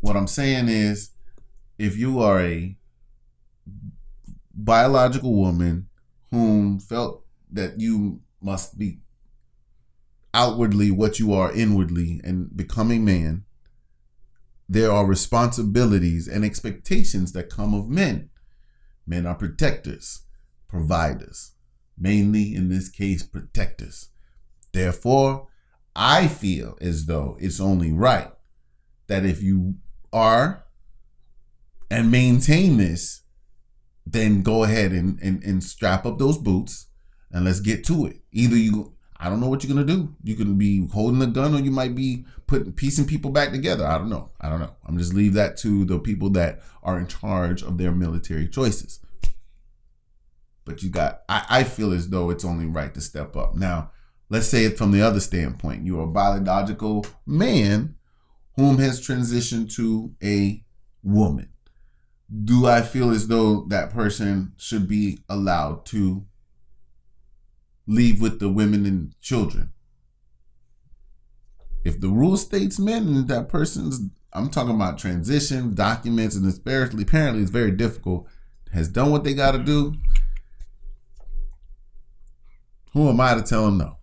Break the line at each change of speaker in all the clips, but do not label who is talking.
what I'm saying is, if you are a biological woman whom felt that you must be outwardly what you are inwardly and become a man, there are responsibilities and expectations that come of men. Men are protectors, providers, mainly in this case, protectors. Therefore, I feel as though it's only right that if you are and maintain this, then go ahead and strap up those boots and let's get to it. Either I don't know what you're going to do. You can be holding a gun or you might be piecing people back together. I don't know. I'm just leave that to the people that are in charge of their military choices. But I feel as though it's only right to step up. Now, let's say it from the other standpoint. You're a biological man whom has transitioned to a woman. Do I feel as though that person should be allowed to leave with the women and children? If the rule states men and that I'm talking about transition, documents, and apparently it's very difficult, has done what they got to do, who am I to tell them no?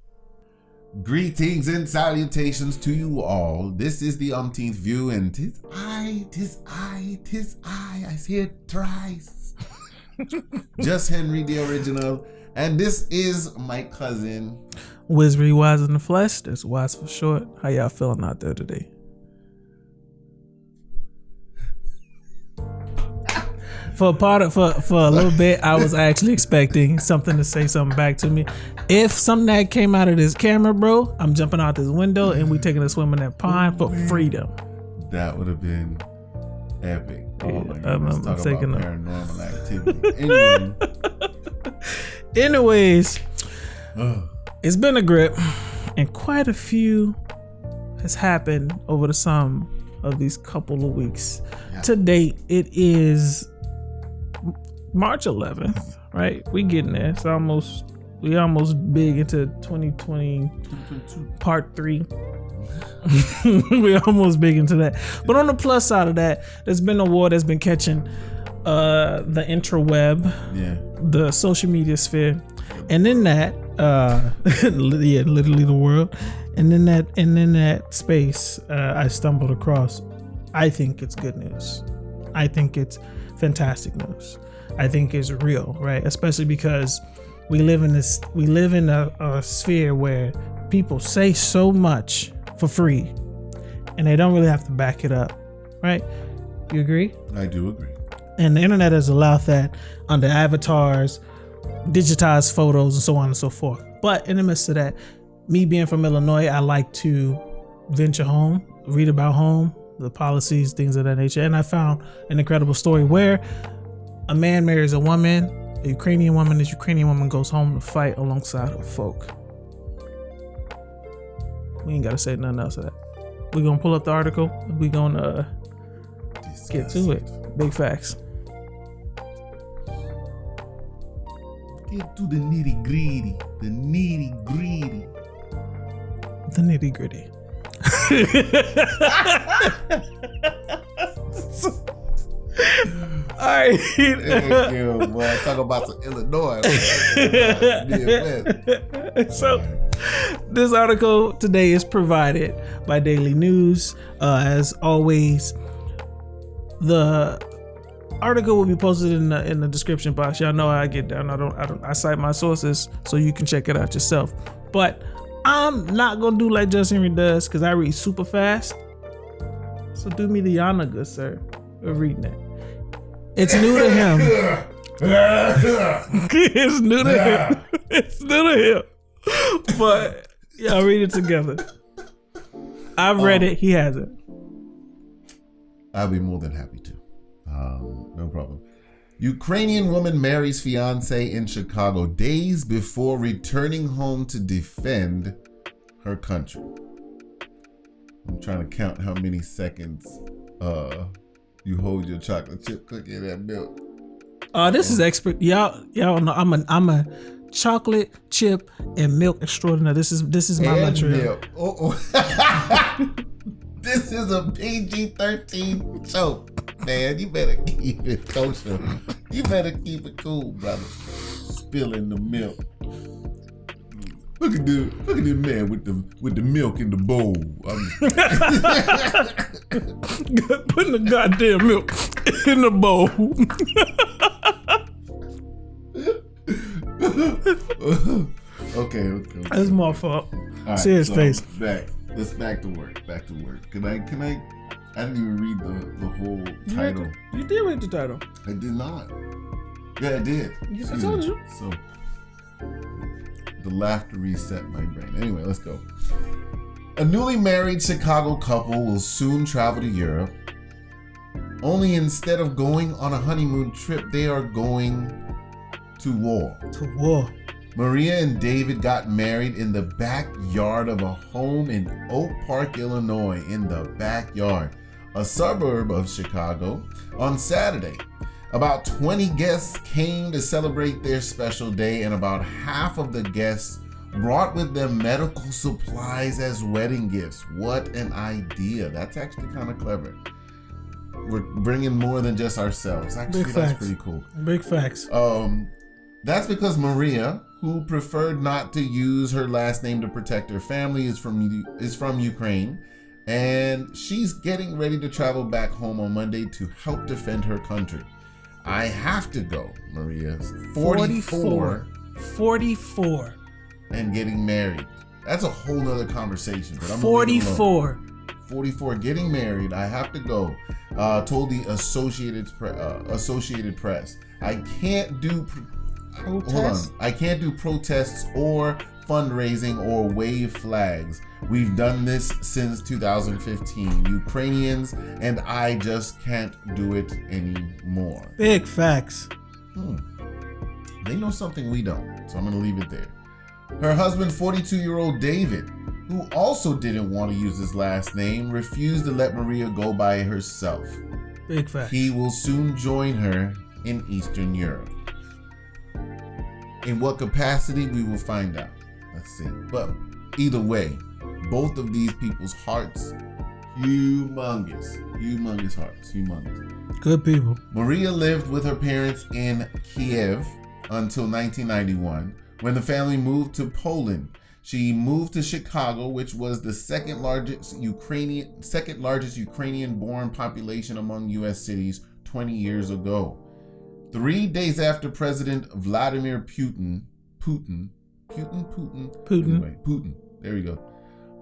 Greetings and salutations to you all. This is the Umpteenth View, and tis I see it thrice. JusHenry, the original, and this is my cousin.
Wizry Wise in the flesh. That's Wise for short. How y'all feeling out there today? For a little bit, I was actually expecting something to say something back to me. If something that came out of this camera, bro, I'm jumping out this window and we taking a swim in that pond for freedom.
That would have been epic. Oh my
I'm
goodness. Talk
taking
about paranormal activity.
Anyways, it's been a grip, and quite a few has happened over the sum of these couple of weeks. Yeah. To date, it is March 11th, right? We getting there. It's we almost big into 2020 part 3. We're almost big into that. But on the plus side of that, there's been a war that's been catching the interweb, the social media sphere, and in that, literally the world, and in that space, I stumbled across. I think it's good news. I think it's fantastic news. I think it's real, right? Especially because we live in a sphere where people say so much for free and they don't really have to back it up, right? You agree?
I do agree.
And the internet has allowed that under avatars, digitized photos, and so on and so forth. But in the midst of that, me being from Illinois, I like to venture home, read about home, the policies, things of that nature. And I found an incredible story where a man marries a woman, a Ukrainian woman. This Ukrainian woman goes home to fight alongside her folk. We ain't got to say nothing else of that. We're going to pull up the article. We're going to get to it. Big facts.
Get to the nitty gritty. The nitty gritty.
The nitty gritty. All right.
Yo, boy, talk about some Illinois.
So, this article today is provided by Daily News. As always, the article will be posted in the description box. Y'all know how I get down. I cite my sources so you can check it out yourself. But I'm not gonna do like JusHenry does because I read super fast. So do me the honor, good sir, of reading it. It's new to him. It's new to him. It's new to him. But y'all read it together. I've read it. He hasn't.
I'll be more than happy to. No problem. Ukrainian woman marries fiancé in Chicago days before returning home to defend her country. I'm trying to count how many seconds you hold your chocolate chip cookie in that milk.
This is expert. Y'all know I'm a chocolate chip and milk extraordinaire. This is my luxury.
This is a PG-13 show, man. You better keep it kosher. You better keep it cool, brother. Spilling the milk. Look at the man with the milk in the bowl.
Putting the goddamn milk in the bowl.
Okay.
That's my fault.
Right,
Serious face.
Let's back to work. Can I didn't even read the whole title.
You did read the title.
I did not. Yeah, I did.
I told you.
So the laughter reset my brain. Anyway, let's go. A newly married Chicago couple will soon travel to Europe. Only instead of going on a honeymoon trip, they are going to war. Maria and David got married in the backyard of a home in Oak Park, Illinois, in the backyard, a suburb of Chicago, on Saturday. About 20 guests came to celebrate their special day, and about half of the guests brought with them medical supplies as wedding gifts. What an idea. That's actually kind of clever. We're bringing more than just ourselves. Actually, that's pretty cool.
Big facts.
That's because Maria, who preferred not to use her last name to protect her family, is from Ukraine, and she's getting ready to travel back home on Monday to help defend her country. I have to go, Maria's 44 and getting married. That's a whole nother conversation. But I'm 44 getting married. I have to go. Told the Associated Press. I can't do I can't do protests or fundraising or wave flags. We've done this since 2015. Ukrainians and I just can't do it anymore.
Big facts.
They know something we don't, so I'm going to leave it there. Her husband, 42-year-old David, who also didn't want to use his last name, refused to let Maria go by herself.
Big facts.
He will soon join her in Eastern Europe. In what capacity, we will find out. Let's see. But either way, both of these people's hearts, humongous hearts.
Good people.
Maria lived with her parents in Kiev until 1991, when the family moved to Poland. She moved to Chicago, which was the second largest Ukrainian-born population among U.S. cities 20 years ago. 3 days after President Vladimir Putin, there we go,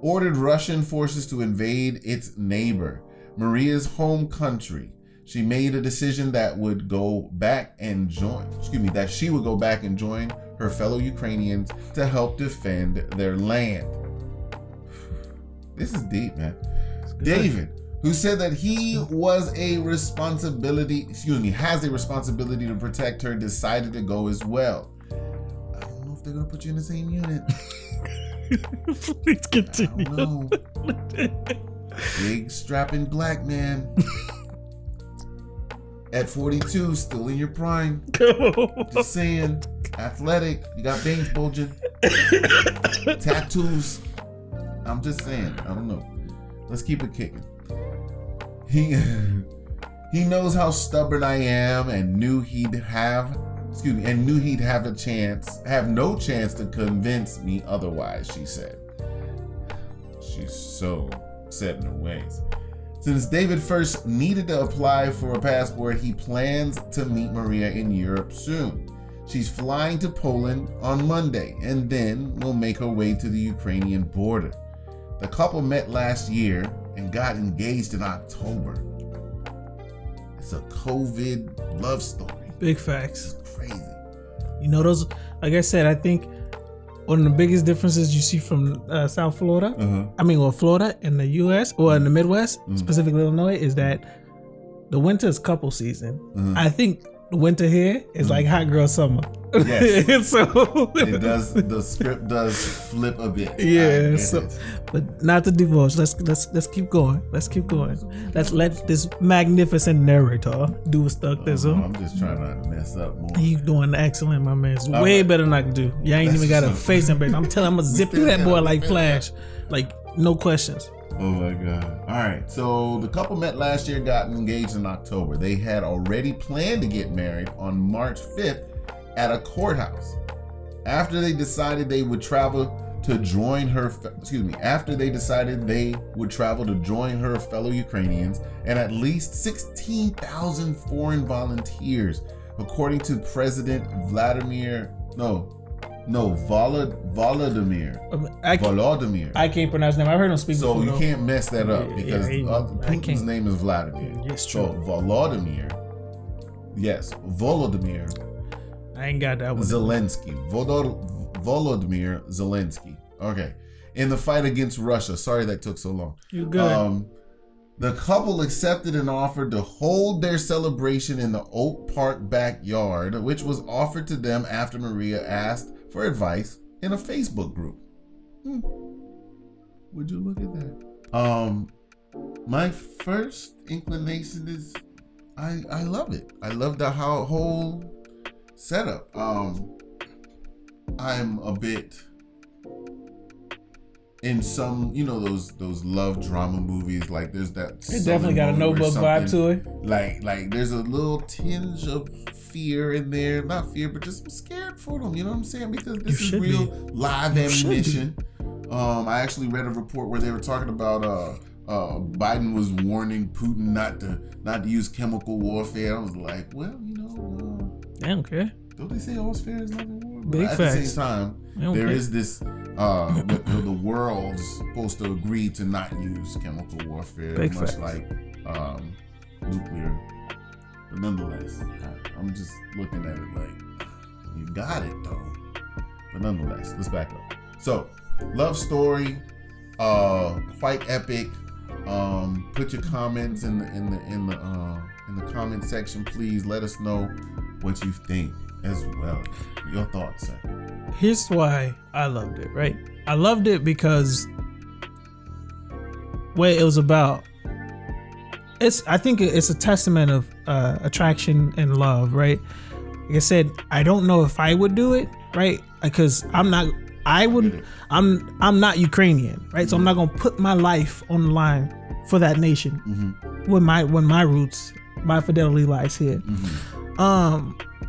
ordered Russian forces to invade its neighbor, Maria's home country, she made a decision that she would go back and join her fellow Ukrainians to help defend their land. This is deep, man. David, who said that he has a responsibility to protect her, decided to go as well. I don't know if they're gonna put you in the same unit.
Please continue.
I don't know. Big strapping black man. At 42, still in your prime. Just saying. Athletic. You got veins bulging. Tattoos. I'm just saying. I don't know. Let's keep it kicking. He knows how stubborn I am and knew he'd have no chance to convince me otherwise, she said. She's so set in her ways. Since David first needed to apply for a passport, he plans to meet Maria in Europe soon. She's flying to Poland on Monday and then will make her way to the Ukrainian border. The couple met last year and got engaged in October. It's a COVID love story.
Big facts.
It's crazy.
You know, those, like I said, I think one of the biggest differences you see from South Florida, Florida in the U.S. or in the Midwest, specifically Illinois, is that the winter is couple season. I think the winter here is like hot girl summer.
Yes.
So
it does. The script does flip a bit.
Yeah. But not to divorce. Let's keep going. Let's let this magnificent narrator do a stuck this on.
I'm just trying not to mess up more.
You doing excellent, my man. It's way better than I can do. You ain't even got a face and break. I'm telling you, I'm gonna zip through that boy like Flash. Like, no questions.
Oh my God. All right. So the couple met last year, got engaged in October. They had already planned to get married on March 5th at a courthouse. After they decided they would travel to join her, after they decided they would travel to join her fellow Ukrainians and at least 16,000 foreign volunteers, according to President Volodymyr.
I can't pronounce his name. I heard him speak
so
before.
So you can't mess that up because Putin's name is Vladimir.
Yes, true.
So Volodymyr.
I ain't got that one.
Zelensky. Volodymyr Zelensky. Okay. In the fight against Russia. Sorry that took so long.
You good.
The couple accepted an offer to hold their celebration in the Oak Park backyard, which was offered to them after Maria asked for advice in a Facebook group. Would you look at that? My first inclination is I love it. I love the whole setup. I'm a bit in some, those love drama movies, like there's that.
It definitely got a Notebook vibe to it.
Like there's a little tinge of fear in there. Not fear, but just I'm scared for them. You know what I'm saying? Because this is real live ammunition. I actually read a report where they were talking about Biden was warning Putin not to use chemical warfare. I was like, well,
I don't care.
Don't they say all's fair is love and war? But
Big
at
facts.
the same time, there is this the world's supposed to agree to not use chemical warfare,
Big
much
facts.
like nuclear. But nonetheless, I'm just looking at it like, you got it though. But nonetheless, let's back up. So, love story, quite epic. Put your comments in the comment section, please. Let us know what you think as well. Your thoughts, sir.
Here's why I loved it, right? I loved it because what it was about, I think it's a testament of attraction and love, right? Like I said, I don't know if I would do it, right? Because I'm not Ukrainian, right? So I'm not gonna put my life on the line for that nation when my roots, my fidelity lies here.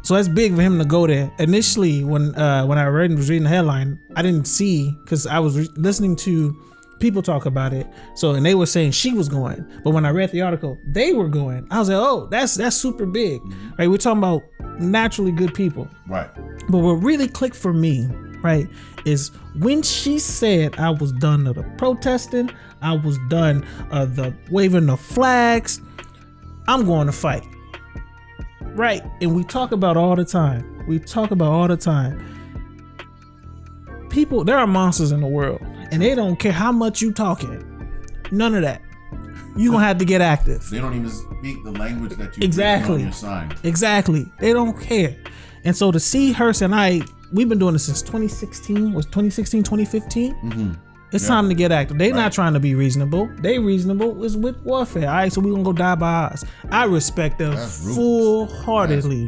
So that's big for him to go there. Initially, when I was reading the headline, I didn't see, because I was listening to people talk about it. So, and they were saying she was going, but when I read the article, they were going. I was like, oh, that's super big, right? We're talking about naturally good people,
right?
But what really clicked for me, right, is when she said, I was done of the protesting, I was done of the waving the flags, I'm going to fight. Right. And we talk about all the time. People, there are monsters in the world and they don't care how much you talking. None of that. You're going to have to get active.
They don't even speak the language that you
exactly
on your sign.
Exactly. They don't care. And so to see her and we've been doing this since 2016, 2015? It's time to get active. They not trying to be reasonable. They reasonable is with warfare. All right, so we gonna go die by ours. I respect them full-heartedly.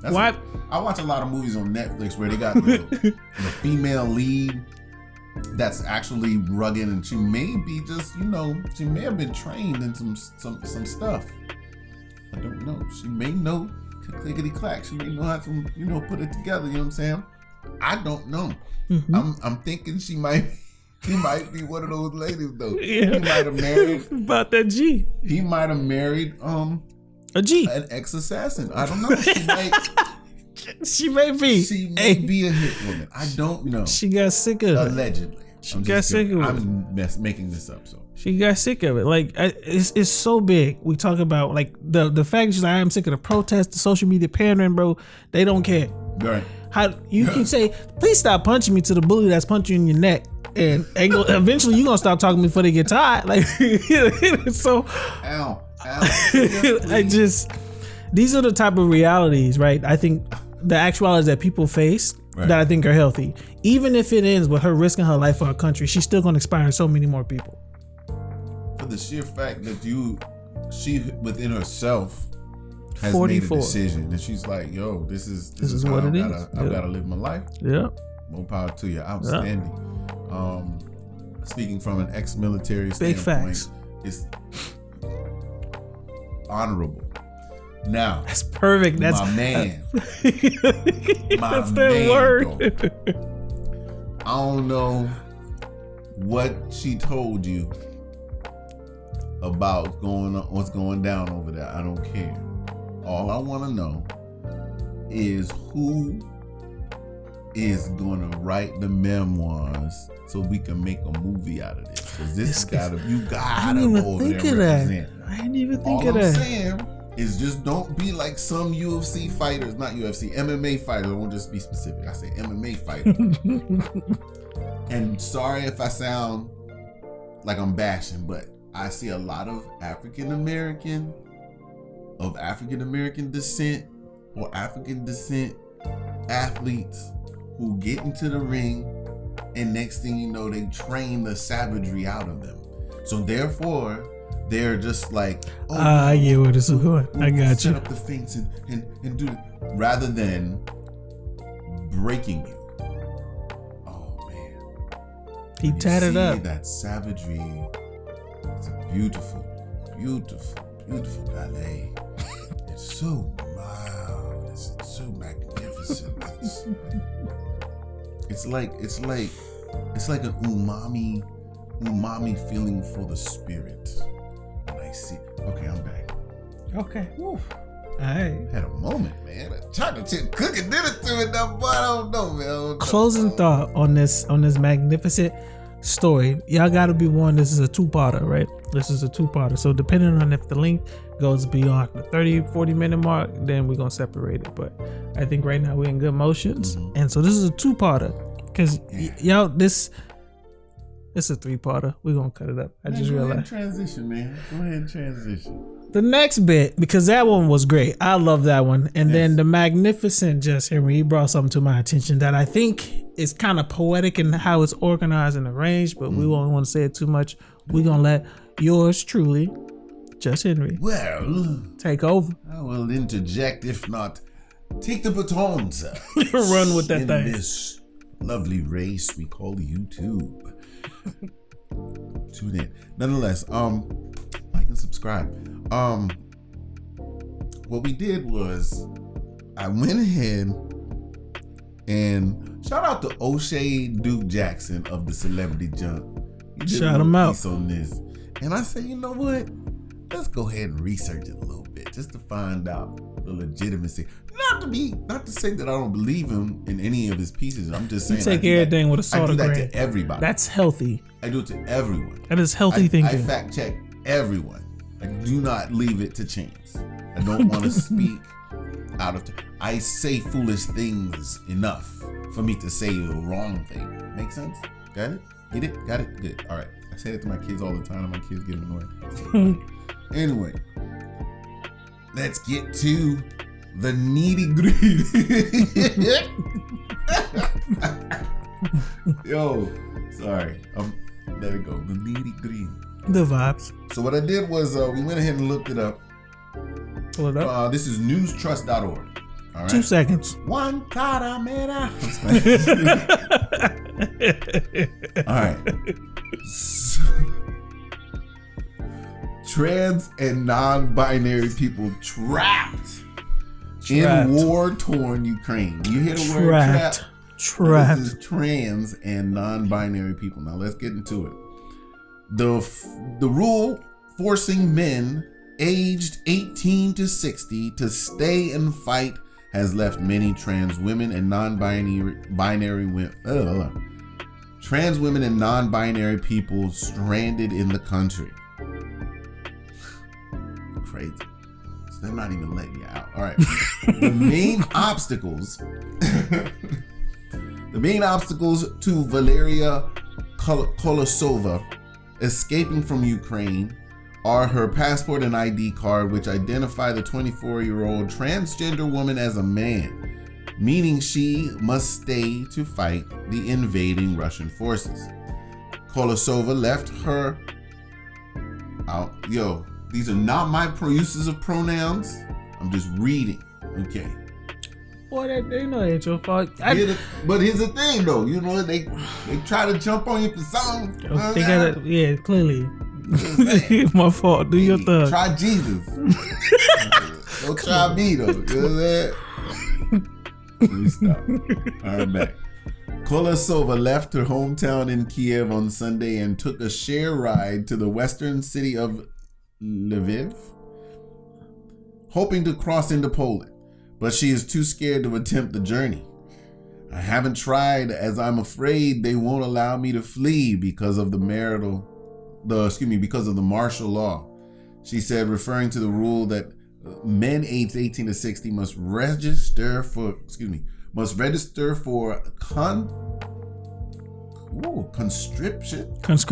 Why?
I watch a lot of movies on Netflix where they got the female lead that's actually rugged, and she may be just, she may have been trained in some stuff. I don't know. She may know clickety clack. She may know how to, put it together. You know what I'm saying? I don't know. I'm thinking she might be one of those ladies though.
Yeah.
He might have married
about that G.
He might have married
a G,
an ex-assassin. I don't know.
She may be.
She may be a hit woman. I don't know.
She got sick of it.
Allegedly.
She got sick of it.
I'm making this up. So
she got sick of it. Like it's so big. We talk about like the fact she's like, I'm sick of the protests, the social media pandering, bro. They don't care.
Right.
How you can say, please stop punching me to the bully that's punching you in your neck, and eventually you're gonna stop talking to me before they get tired. Like so.
Ow.
These are the type of realities, right? I think the actualities that people face that I think are healthy. Even if it ends with her risking her life for her country, she's still gonna inspire so many more people.
For the sheer fact that she within herself has
44.
made a decision, and she's like, "Yo, this is
what it is.
I've gotta live my life."
Yeah.
More power to you. Outstanding. speaking from an ex-military
Big
standpoint,
facts.
is honorable. Now,
That's perfect. That's
my man.
That's the word.
I don't know what she told you about what's going down over there. I don't care. All I want to know is who is going to write the memoirs so we can make a movie out of this. Because you gotta go over there and represent.
I didn't even think
All
of
I'm
that.
saying is just don't be like some UFC fighters, not UFC, MMA fighters. I won't just be specific. I say MMA fighters. And sorry if I sound like I'm bashing, but I see a lot of African American descent or African descent athletes who get into the ring, and next thing you know, they train the savagery out of them. So therefore, they're just like,
I get where this is going. I got
set
you.
up the fence and do it, rather than breaking you. Oh man,
He tatted up.
That savagery. It's a beautiful, beautiful, beautiful ballet. It's so marvelous. It's so magnificent. It's like an umami feeling for the spirit. When I see, okay, I'm back.
Okay.
Woo.
Alright.
Had a moment, man. That chocolate chip cookie did it to me, but I don't know, man.
Closing thought on this magnificent story. Y'all gotta be warned, this is a two-parter, right? This is a two-parter. So depending on if the length goes beyond the 30-40 minute mark, then we're gonna separate it. But I think right now we're in good motions. And so this is a two-parter. Cause y'all, this is a three-parter. We're gonna cut it up. I just realized.
Transition, man. Go ahead and transition.
The next bit, because that one was great. I love that one. And then the magnificent JusHenry, he brought something to my attention that I think is kind of poetic in how it's organized and arranged, but we won't want to say it too much. We're going to let yours truly, JusHenry, take over.
I will interject, if not, take the baton, sir.
Run with that
in
thing.
This lovely race we call YouTube. Tune in. Nonetheless, like and subscribe. What we did was I went ahead and shout out to O'Shea Duke Jackson of the Celebrity Jump. He did
Shout
a
him out.
piece on this. And I said, you know what? Let's go ahead and research it a little bit just to find out the legitimacy. Not to say that I don't believe him in any of his pieces. I'm just saying
You take everything with a
I
salt
do
of
that
grain.
to everybody.
That's healthy.
I do it to everyone.
That is healthy
I
thinking.
fact check everyone. I do not leave it to chance. I don't want to speak out of I say foolish things enough for me to say the wrong thing. Make sense? Got it? Get it? Got it? Good. All right. I say it to my kids all the time and my kids get annoyed. Anyway, let's get to the nitty-gritty. Yo, sorry. Let it go. The nitty-gritty.
The vibes.
So what I did was we went ahead and looked it up.
Pull it up.
This is newstrust.org. All right.
2 seconds.
One caramera. All right. So, trans and non-binary people trapped in war-torn Ukraine. You hear the word trapped?
Trapped.
This is trans and non-binary people. Now let's get into it. The rule forcing men aged 18 to 60 to stay and fight has left many trans women and non-binary women, trans women and non-binary people stranded in the country. Crazy. So they're not even letting you out. All right. The main obstacles to Valeria Kolosova escaping from Ukraine are her passport and ID card, which identify the 24-year-old transgender woman as a man, meaning she must stay to fight the invading Russian forces. Kolosova left her out. Yo, these are not my uses of pronouns. I'm just reading. Okay.
Boy, they know it ain't your fault.
But here's the thing, though. You know, they try to jump on you for something.
They gotta, yeah, clearly. My fault. Do your thing.
Try Jesus. Don't try me, though. You know what I'm saying? Let me stop. All right, back. Kolosova left her hometown in Kiev on Sunday and took a share ride to the western city of Lviv, hoping to cross into Poland, but she is too scared to attempt the journey. I haven't tried as I'm afraid they won't allow me to flee because of the martial law, she said, referring to the rule that men aged 18 to 60 must register for conscription.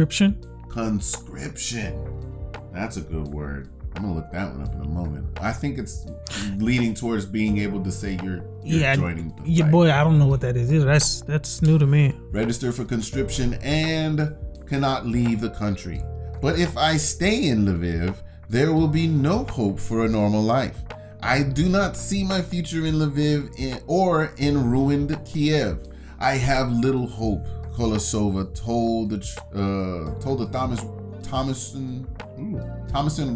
That's a good word. I'm gonna look that one up in a moment. I think it's leading towards being able to say you're joining the fight.
Boy, I don't know what that is. That's new to me.
Register for conscription and cannot leave the country. But if I stay in Lviv, there will be no hope for a normal life. I do not see my future in Lviv or in ruined Kiev. I have little hope, Kolosova told the Thomason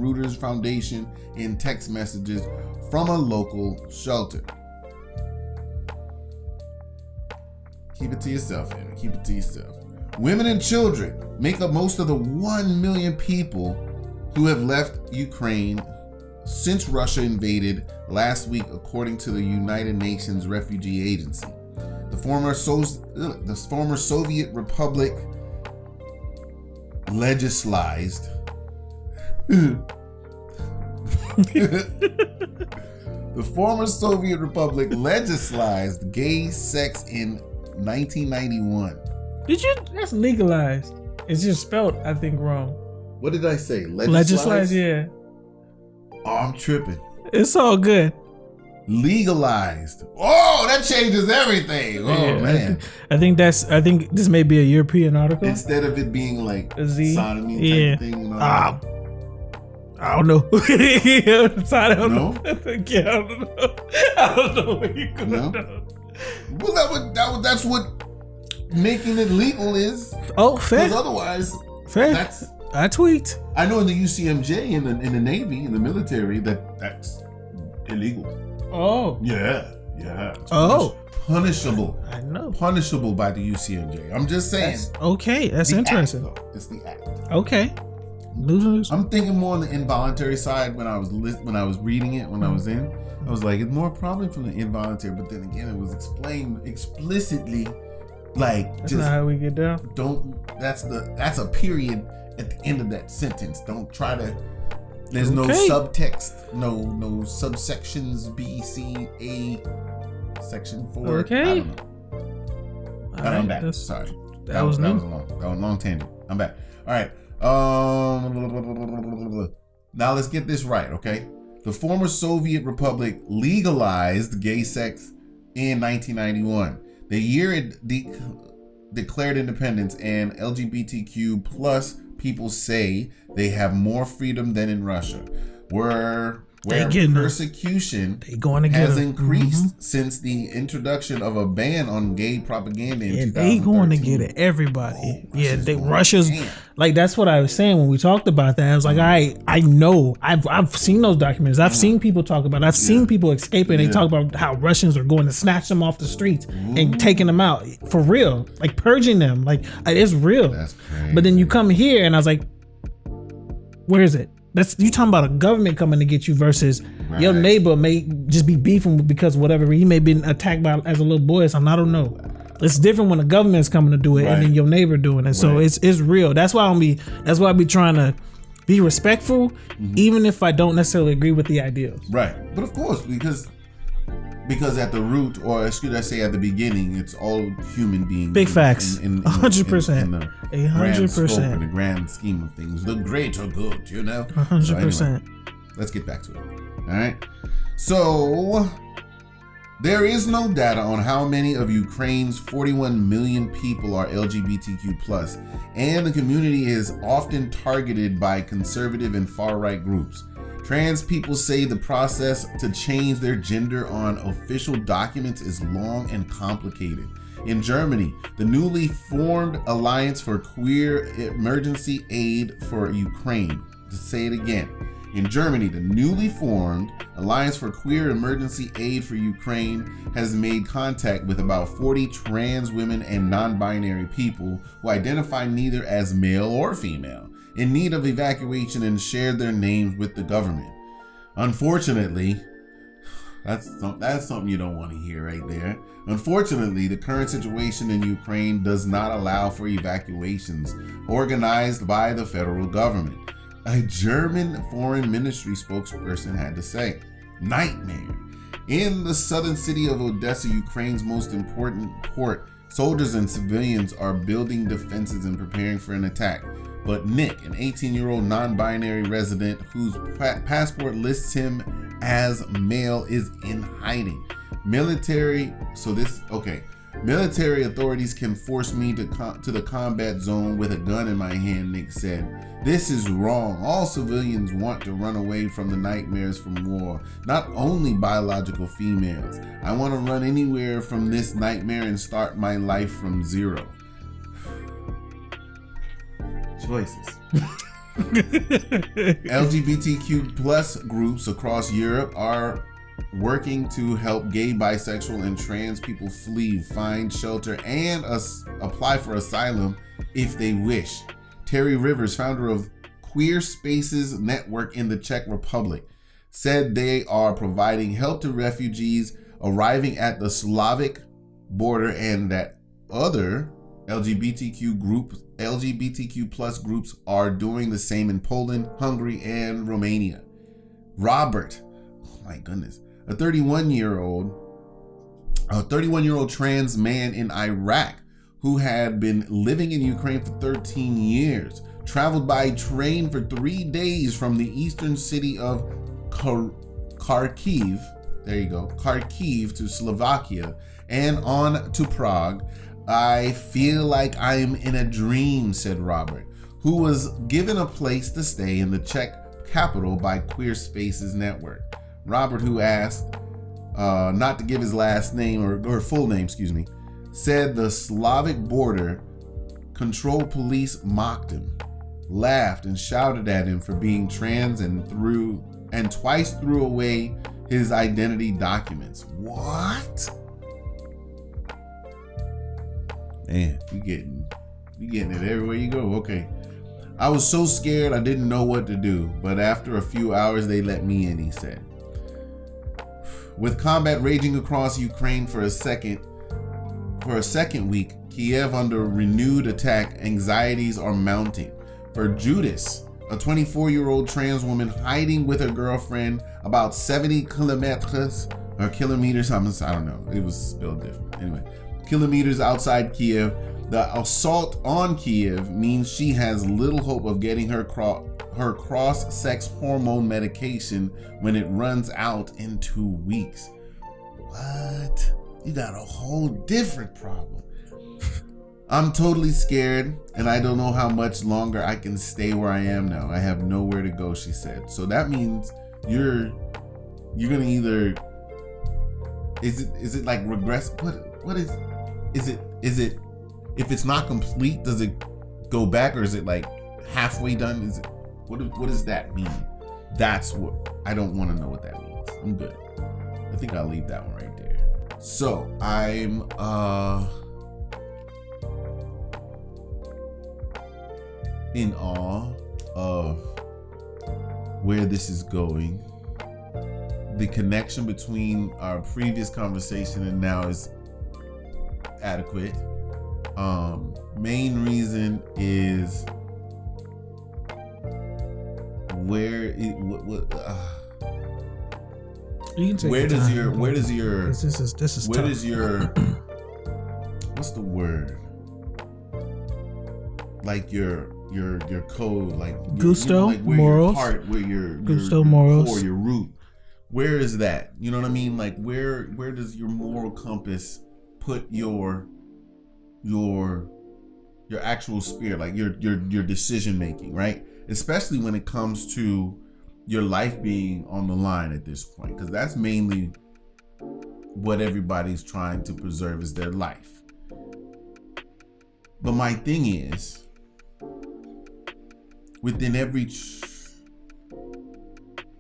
Reuters Foundation in text messages from a local shelter. Keep it to yourself, Anna. Keep it to yourself. Women and children make up most of the 1 million people who have left Ukraine since Russia invaded last week, according to the United Nations Refugee Agency. The former Soviet Republic legislated gay sex in 1991.
That's legalized. It's just spelled, I think, wrong.
What did I say?
Legislized, yeah.
Oh, I'm tripping.
It's all good.
Legalized. Oh, that changes everything. Oh, yeah, man.
I think this may be a European article.
Instead of it being like
a Z
sodomy type thing. You know?
I don't know.
No?
Yeah, I don't know where you could know.
Well, that's what making it legal is.
Oh, fair.
Because otherwise,
fair. I tweet.
I know in the UCMJ, in the Navy, in the military, that's illegal.
Oh.
Yeah.
Oh.
Punishable.
I know.
Punishable by the UCMJ. I'm just saying.
That's interesting.
It's the act.
Okay.
I'm thinking more on the involuntary side when I was reading it, when I was in. I was like, it's more probably from the involuntary, but then again, it was explained explicitly, like,
that's not how we get down.
That's a period at the end of that sentence. Don't try to. There's no subtext, no subsections B, C, A, section 4.
Okay.
I don't know. I'm back. Sorry. That was a long tangent. I'm back. All right. Now let's get this right, okay? The former Soviet Republic legalized gay sex in 1991. The year it declared independence, and LGBTQ plus people say they have more freedom than in Russia, where persecution has increased since the introduction of a ban on gay propaganda in 2013.
They going to get it, everybody. Russia's like, that's what I was saying when we talked about that. I was like, I know, I've seen those documents. I've seen people talk about it. I've seen people escaping. They talk about how Russians are going to snatch them off the streets and taking them out for real, like purging them. Like, it's real.
That's crazy.
But then you come here and I was like, where is it? That's you talking about a government coming to get you versus your neighbor may just be beefing because whatever he may be attacked by as a little boy or something. I don't know. It's different when the government's coming to do it and then your neighbor doing it. So it's real. That's why I be trying to be respectful, even if I don't necessarily agree with the ideals.
Right. But of course, because at the root, or should I say at the beginning, it's all human beings.
Big facts.
100%.
100%.
In the grand scheme of things, the greater good, you know.
100%.
So anyway, let's get back to it. All right. So there is no data on how many of Ukraine's 41 million people are LGBTQ plus, and the community is often targeted by conservative and far-right groups. Trans people say the process to change their gender on official documents is long and complicated. In Germany, the newly formed Alliance for Queer Emergency Aid for Ukraine. To say it again. In Germany, the newly formed Alliance for Queer Emergency Aid for Ukraine has made contact with about 40 trans women and non-binary people who identify neither as male or female in need of evacuation and shared their names with the government. Unfortunately, that's something you don't want to hear right there. Unfortunately, the current situation in Ukraine does not allow for evacuations organized by the federal government. A German foreign ministry spokesperson had to say. Nightmare. In the southern city of Odessa, Ukraine's most important port, soldiers and civilians are building defenses and preparing for an attack. But Nick, an 18-year-old non-binary resident whose passport lists him as male, is in hiding. Military authorities can force me to the combat zone with a gun in my hand, Nick said. This is wrong. All civilians want to run away from the nightmares from war, not only biological females. I want to run anywhere from this nightmare and start my life from zero. Choices. LGBTQ plus groups across Europe are working to help gay, bisexual, and trans people flee, find shelter, and apply for asylum if they wish. Terry Rivers, founder of Queer Spaces Network in the Czech Republic, said they are providing help to refugees arriving at the Slavic border and that other LGBTQ plus groups are doing the same in Poland, Hungary, and Romania. Robert, oh my goodness, a 31-year-old trans man in Iraq who had been living in Ukraine for 13 years, traveled by train for 3 days from the eastern city of Kharkiv to Slovakia and on to Prague. I feel like I'm in a dream, said Robert, who was given a place to stay in the Czech capital by Queer Spaces Network. Robert, who asked not to give his last name or full name, said the Slavic border control police mocked him, laughed, and shouted at him for being trans and twice threw away his identity documents. What? Man, you getting it everywhere you go. Okay. I was so scared I didn't know what to do, but after a few hours they let me in, he said. With combat raging across Ukraine for a second week, Kiev under renewed attack, anxieties are mounting. For Judith, a 24-year-old trans woman hiding with her girlfriend about 70 kilometers, I don't know, it was spelled different. Anyway, kilometers outside Kiev, the assault on Kiev means she has little hope of getting her cross-sex hormone medication when it runs out in 2 weeks. What? You got a whole different problem. I'm totally scared and I don't know how much longer I can stay where I am now. I have nowhere to go, she said. So that means you're gonna either, is it like regress? What is it, if it's not complete, does it go back, or is it like halfway done? Is it, what does that mean? That's what, I don't want to know what that means. I'm good. I think I'll leave that one right there. So I'm in awe of where this is going. The connection between our previous conversation and now is adequate. Main reason is where what's the word? Like your code, like
gusto,
like where
morals,
your heart, where your
morals,
core, your root. Where is that? You know what I mean? Like where does your moral compass put your actual spirit, like your decision making, right? Especially when it comes to your life being on the line at this point, because that's mainly what everybody's trying to preserve is their life. But my thing is, within every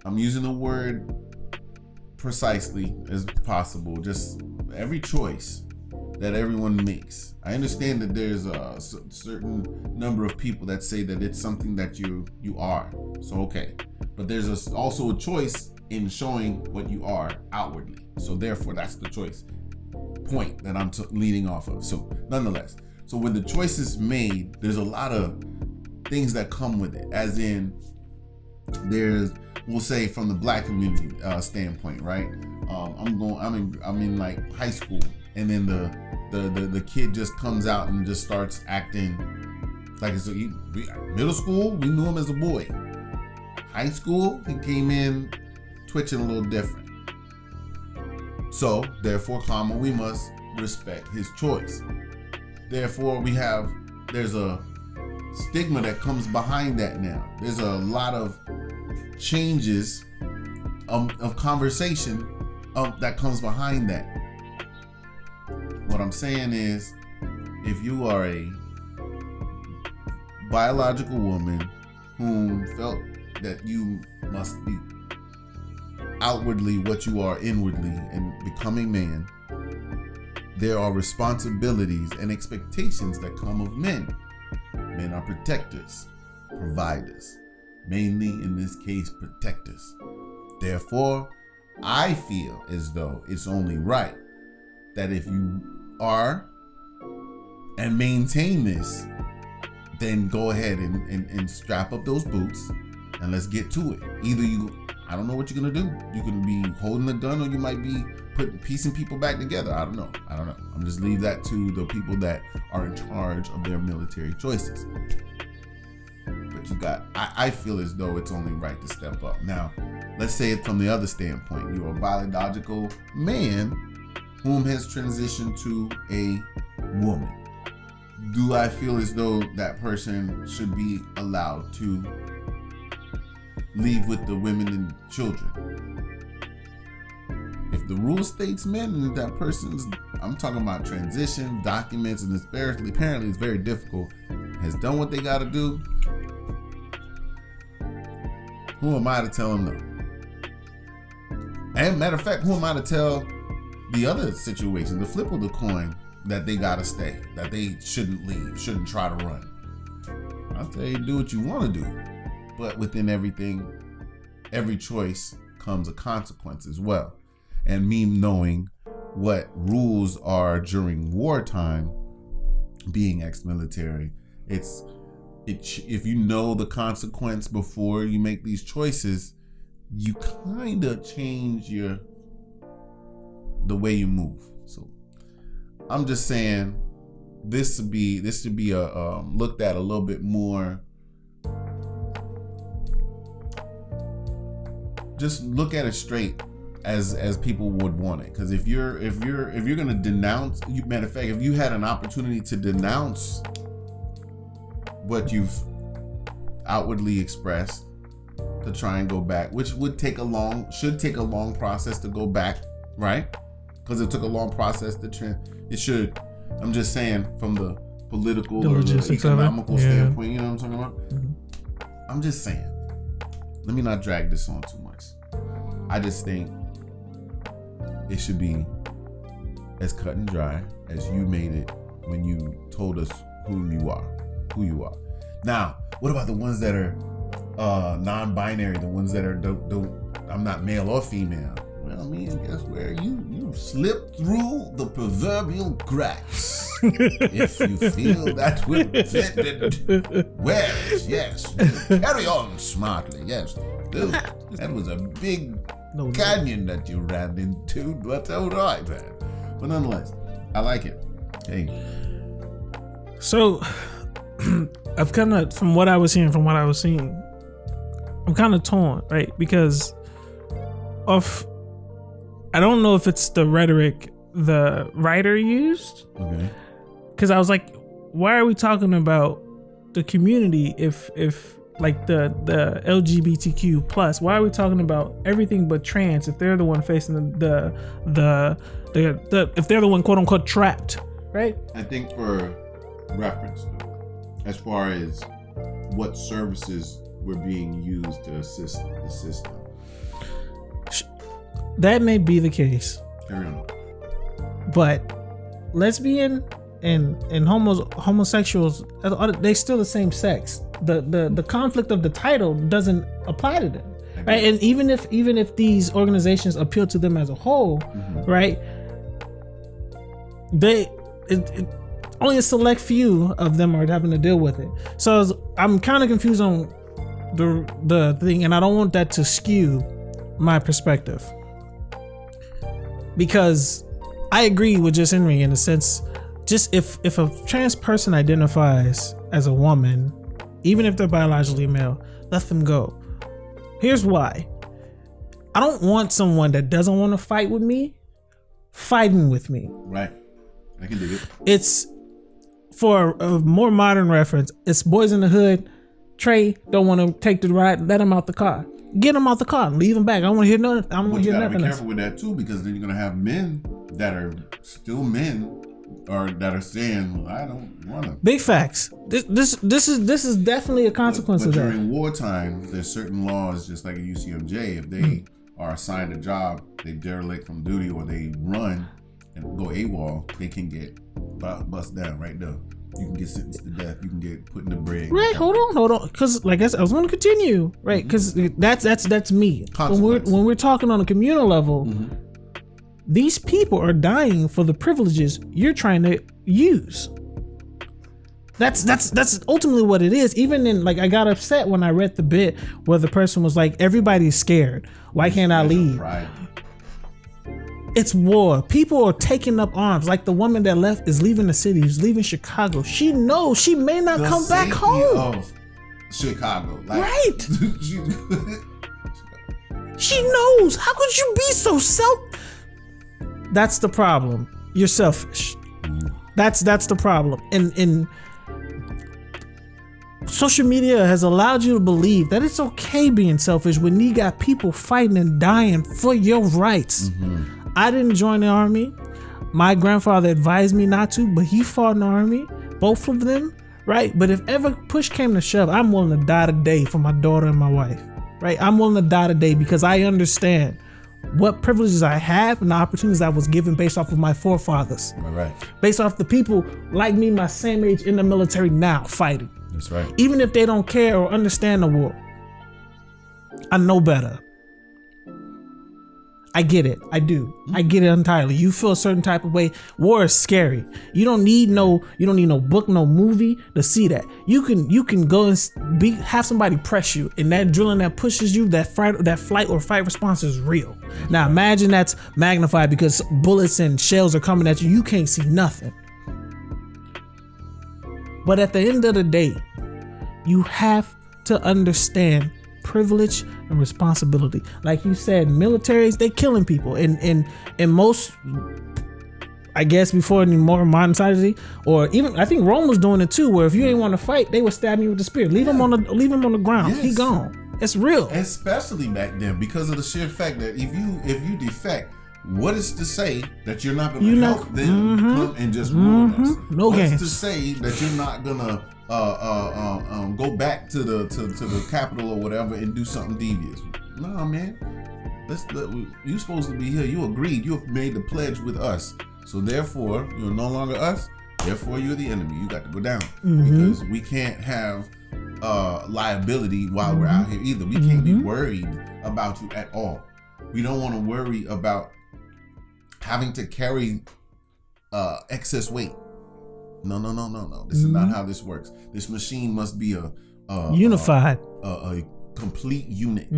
I'm using the word precisely as possible, just every choice that everyone makes. I understand that there's a certain number of people that say that it's something that you are. So okay, but there's also a choice in showing what you are outwardly. So therefore, that's the choice point that I'm leading off of. So nonetheless, so when the choice is made, there's a lot of things that come with it. As in, we'll say from the Black community standpoint, right? I'm in like high school, and then the kid just comes out and just starts acting like it's middle school. We knew him as a boy. High school, he came in twitching a little different. So therefore, we must respect his choice. Therefore, there's a stigma that comes behind that now. There's a lot of changes of conversation that comes behind that. What I'm saying is, if you are a biological woman who felt that you must be outwardly what you are inwardly and becoming man, there are responsibilities and expectations that come of men. Men are protectors, providers, mainly in this case protectors. Therefore, I feel as though it's only right that if you are and maintain this, then go ahead and strap up those boots and let's get to it. Either I don't know what you're gonna do. You could be holding a gun, or you might be piecing people back together. I don't know. I'm just leave that to the people that are in charge of their military choices. But I feel as though it's only right to step up. Now, let's say it from the other standpoint. You're a biological man whom has transitioned to a woman. Do I feel as though that person should be allowed to leave with the women and children? If the rule states men, and that person's, I'm talking about transition, documents, and apparently it's very difficult, has done what they got to do, who am I to tell them no? And matter of fact, who am I to tell the other situation, the flip of the coin, that they got to stay, that they shouldn't leave, shouldn't try to run? I'll tell you, do what you want to do. But within everything, every choice comes a consequence as well. And me knowing what rules are during wartime, being ex-military, if you know the consequence before you make these choices, you kind of change the way you move. So I'm just saying this should be looked at a little bit more. Just look at it straight as people would want it. Because if you're gonna denounce, matter of fact, if you had an opportunity to denounce what you've outwardly expressed, to try and go back, which should take a long process to go back, right? Because it took a long process to it should. I'm just saying from the political or the economical standpoint, you know what I'm talking about? Mm-hmm. I'm just saying. Let me not drag this on too much. I just think it should be as cut and dry as you made it when you told us who you are. Now, what about the ones that are non-binary, the ones that are I'm not male or female? Well, I mean, guess where you slipped through the proverbial cracks. If you feel that will fit it, well, yes, carry on smartly. Yes, dude, that was a big canyon that you ran into, but all right, man. But nonetheless, I like it. Hey,
so I've kind of, from what I was hearing, from what I was seeing, I'm kind of torn, right? Because I don't know if it's the rhetoric the writer used. Because I was like, why are we talking about the community if like the LGBTQ plus? Why are we talking about everything but trans if they're the one facing the if they're the one quote unquote trapped, right?
I think for reference, though, as far as what services were being used to assist the system,
that may be the case.
Carry on.
But lesbian and homosexuals, they still the same sex. The conflict of the title doesn't apply to them, right? And even if these organizations appeal to them as a whole, right? Only a select few of them are having to deal with it. So I'm kind of confused on the thing, and I don't want that to skew my perspective, because I agree with JusHenry in a sense. Just if a trans person identifies as a woman, even if they're biologically male, let them go. Here's why. I don't want someone that doesn't want to fight with me fighting with me.
Right. I can dig it.
It's, for a more modern reference, it's Boys in the Hood. Trey don't want to take the ride. Let him out the car. Get him out the car. Leave him back. I don't want to hear nothing. I don't want to hear nothing.
Be careful with that too, because then you're gonna have men that are still men, or that are saying, well, I don't want to.
Big facts. This is definitely a consequence of that.
During wartime, there's certain laws, just like a UCMJ. If they are assigned a job, they derelict from duty, or they run and go AWOL, they can get bust down right there. You can get sentenced to death. You can get put in the brig.
Right, hold on. Because like I said, I was going to continue. Right, because that's me. When we're talking on a communal level, these people are dying for the privileges you're trying to use. That's ultimately what it is. Even in, like, I got upset when I read the bit where the person was like, everybody's scared. Why can't I leave?
Right.
It's war. People are taking up arms. Like the woman that left is leaving the city. She's leaving Chicago. She knows she may not come back home.
Of Chicago. Like,
right. She knows. How could you be so That's the problem. You're selfish. That's the problem. And social media has allowed you to believe that it's okay being selfish when you got people fighting and dying for your rights. I didn't join the army. My grandfather advised me not to, but he fought in the army. Both of them, right? But if ever push came to shove, I'm willing to die today for my daughter and my wife, right? I'm willing to die today because I understand what privileges I have and the opportunities I was given based off of my forefathers.
Right.
Based off the people like me, my same age, in the military now fighting.
That's right.
Even if they don't care or understand the war, I know better. I get it. I do. I get it entirely. You feel a certain type of way. War is scary. You don't need no book, no movie to see that. You can go and have somebody press you, and that drilling that pushes you, that flight or fight response is real. Now imagine that's magnified because bullets and shells are coming at you. You can't see nothing. But at the end of the day, you have to understand privilege and responsibility. Like you said, militaries, they killing people. And most, I guess before any more modern society, or even I think Rome was doing it too, where if you ain't want to fight, they would stab you with the spear. Leave him on the ground. Yes. He gone. It's real.
Especially back then, because of the sheer fact that if you defect, what is to say that you're not going to help them come and just ruin us?
No
What's
games.
to say that you're not gonna go back to the capital or whatever and do something devious? No, man. You supposed to be here. You agreed. You made the pledge with us. So therefore, you're no longer us. Therefore, you're the enemy. You got to go down because we can't have liability while we're out here either. We can't be worried about you at all. We don't want to worry about having to carry excess weight. No. This is not how this works. This machine must be a
unified,
a complete unit,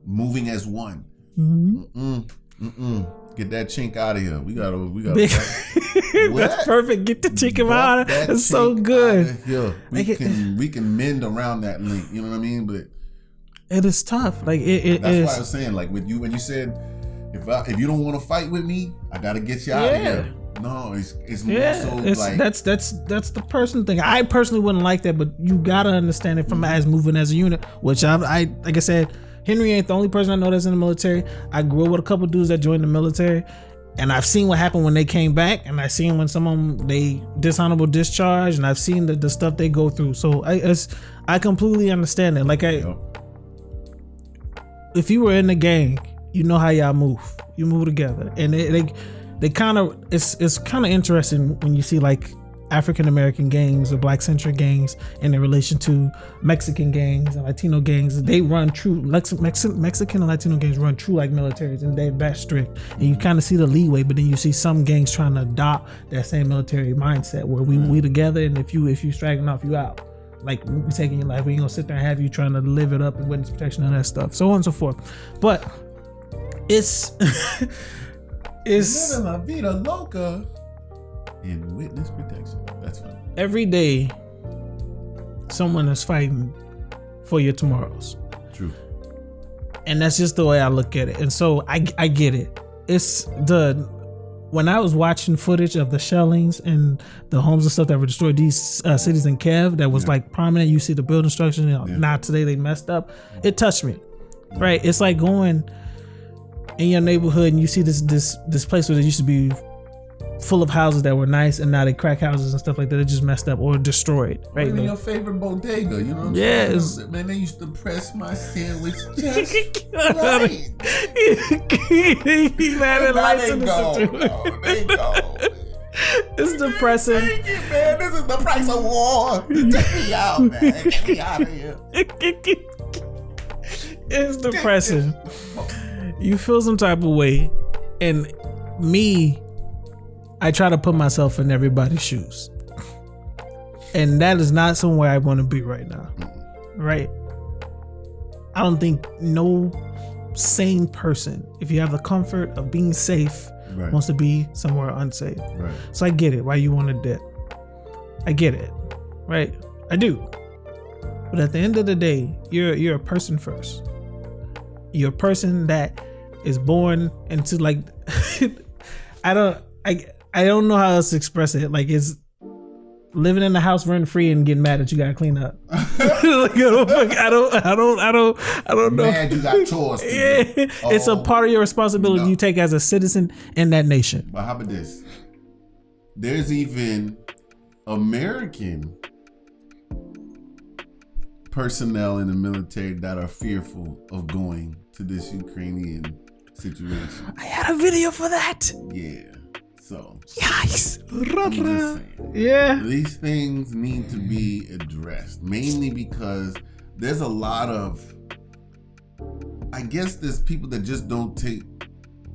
moving as one. Get that chink out of here. We gotta.
That's perfect. Get the chink out of here. It's so good.
We can mend around that link. You know what I mean? But
it is tough. Like
that's why I was saying, like with you when you said, if you don't want to fight with me, I gotta get you out of here. No, it's more so like
that's the person thing. I personally wouldn't like that, but you gotta understand it from as moving as a unit. Which I like I said, Henry ain't the only person I know that's in the military. I grew up with a couple dudes that joined the military, and I've seen what happened when they came back, and I've seen when some of them they dishonorable discharge, and I've seen the stuff they go through. So I completely understand it. Like if you were in the gang, you know how y'all move. You move together, and they kind of it's kind of interesting when you see like African American gangs or Black centric gangs in relation to Mexican gangs and Latino gangs. They run true Mexican and Latino gangs run true like militaries, and they're that strict. And you kind of see the leeway, but then you see some gangs trying to adopt that same military mindset where we together, and if you straggling off, you out. Like we taking your life, we ain't gonna sit there and have you trying to live it up and witness protection and that stuff, so on and so forth. But it's
living la vida loca in witness protection. That's funny.
Every day, someone is fighting for your tomorrows.
True.
And that's just the way I look at it. And so I get it. When I was watching footage of the shellings and the homes and stuff that were destroyed, these cities in Kiev that was like prominent, you see the building structure, now today they messed up. It touched me, right? It's like going in your neighborhood and you see this place where there used to be full of houses that were nice, and now they crack houses and stuff like that. They just messed up or destroyed. Right?
Even your favorite bodega, you know what I'm saying? Man, they used to press my sandwich just right. They go.
It's depressing.
Thank you, man. This is the price of war. Take me out, man. Get me out of here.
It's depressing. You feel some type of way, and me, I try to put myself in everybody's shoes, and that is not somewhere I want to be right now. Right? I don't think no sane person, if you have the comfort of being safe, wants to be somewhere unsafe.
Right.
So I get it why you want to dip. I get it, right? I do. But at the end of the day, you're a person first. You're a person that is born into like I don't know how else to express it. Like, it's living in the house rent free and getting mad that you gotta clean up. Like, I don't know.
Mad you got chores to do.
It's a part of your responsibility you take as a citizen in that nation.
But how about this? There's even American personnel in the military that are fearful of going to this Ukrainian situation.
I had a video for that.
Yeah. So,
yes.
Yeah. These things need to be addressed, mainly because there's a lot of, I guess there's people that just don't take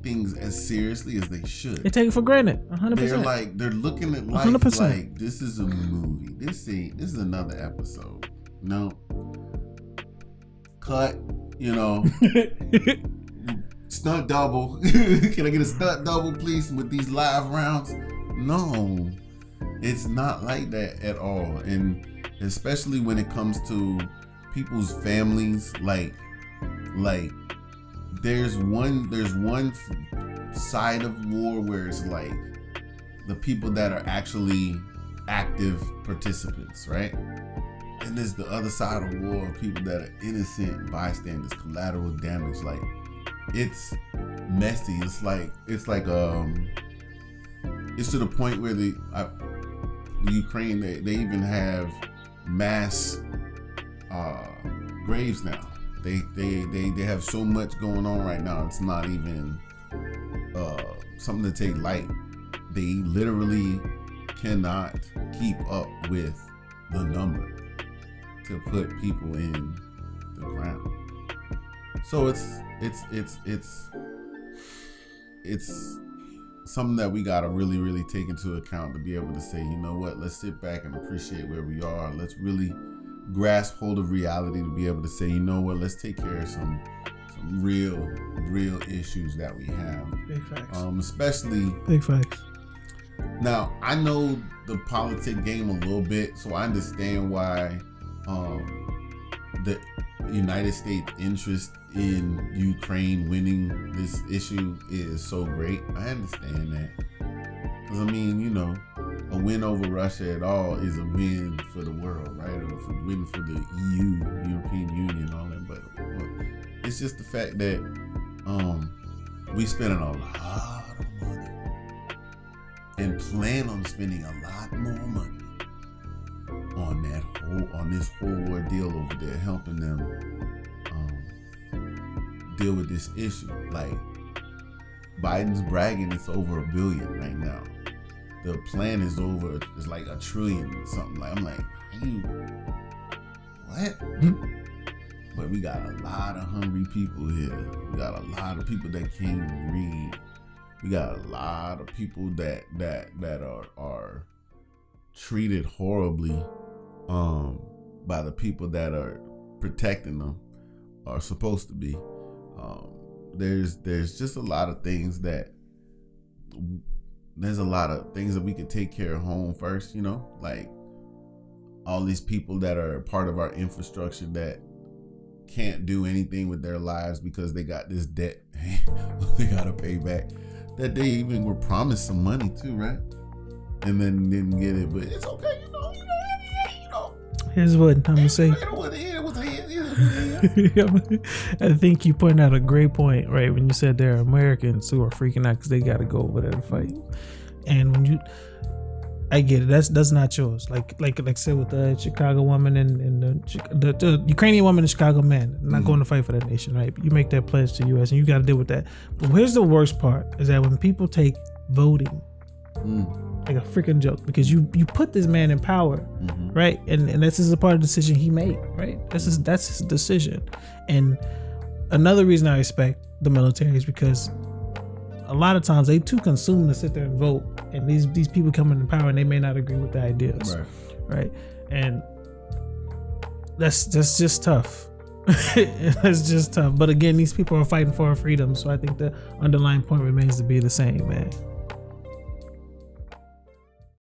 things as seriously as they should.
They take it for granted, 100%.
They're looking at life 100%. Like this is a movie. This is another episode. No. Cut, stunt double. Can I get a stunt double, please, with these live rounds? No, it's not like that at all. And especially when it comes to people's families, like there's one side of war where it's like the people that are actually active participants, right? And there's the other side of war, people that are innocent bystanders, collateral damage. Like, it's messy. It's to the point where the Ukraine, they even have mass graves now. They have so much going on right now. It's not even something to take light. They literally cannot keep up with the number to put people in the ground. So it's something that we gotta really, really take into account to be able to say, you know what, let's sit back and appreciate where we are. Let's really grasp hold of reality to be able to say, you know what, let's take care of some real issues that we have.
Big facts.
Especially
big facts.
Now, I know the politic game a little bit, so I understand why the United States interest in Ukraine winning this issue is so great. I understand that. Because I mean, you know, a win over Russia at all is a win for the world, right? Or a win for the EU, European Union, all that. But it's just the fact that we spending a lot of money and plan on spending a lot more money on this whole ordeal over there, helping them deal with this issue. Like, Biden's bragging it's over $1 billion right now. The plan is over, it's like $1 trillion or something. Like, I'm like, what? But we got a lot of hungry people here. We got a lot of people that can't read. We got a lot of people that are treated horribly by the people that are protecting them, are supposed to be. There's just a lot of things that we could take care of home first, you know, like all these people that are part of our infrastructure that can't do anything with their lives because they got this debt they gotta pay back, that they even were promised some money too, right? And then didn't get it, but it's okay, you know.
Here's what I'm gonna say. I think you pointed out a great point, right? When you said there are Americans who are freaking out because they got to go over there to fight, and when I get it. That's not yours. Like I said with the Chicago woman and the Ukrainian woman and Chicago man, not going to fight for that nation, right? But you make that pledge to the U.S. and you got to deal with that. But here's the worst part: is that when people take voting like a freaking joke, because you put this man in power, right? And this is a part of the decision he made, right? That's his decision. And another reason I respect the military is because a lot of times they too consumed to sit there and vote, and these people coming in power and they may not agree with the ideas, right? And that's just tough. That's just tough. But again, these people are fighting for our freedom, so I think the underlying point remains to be the same, man.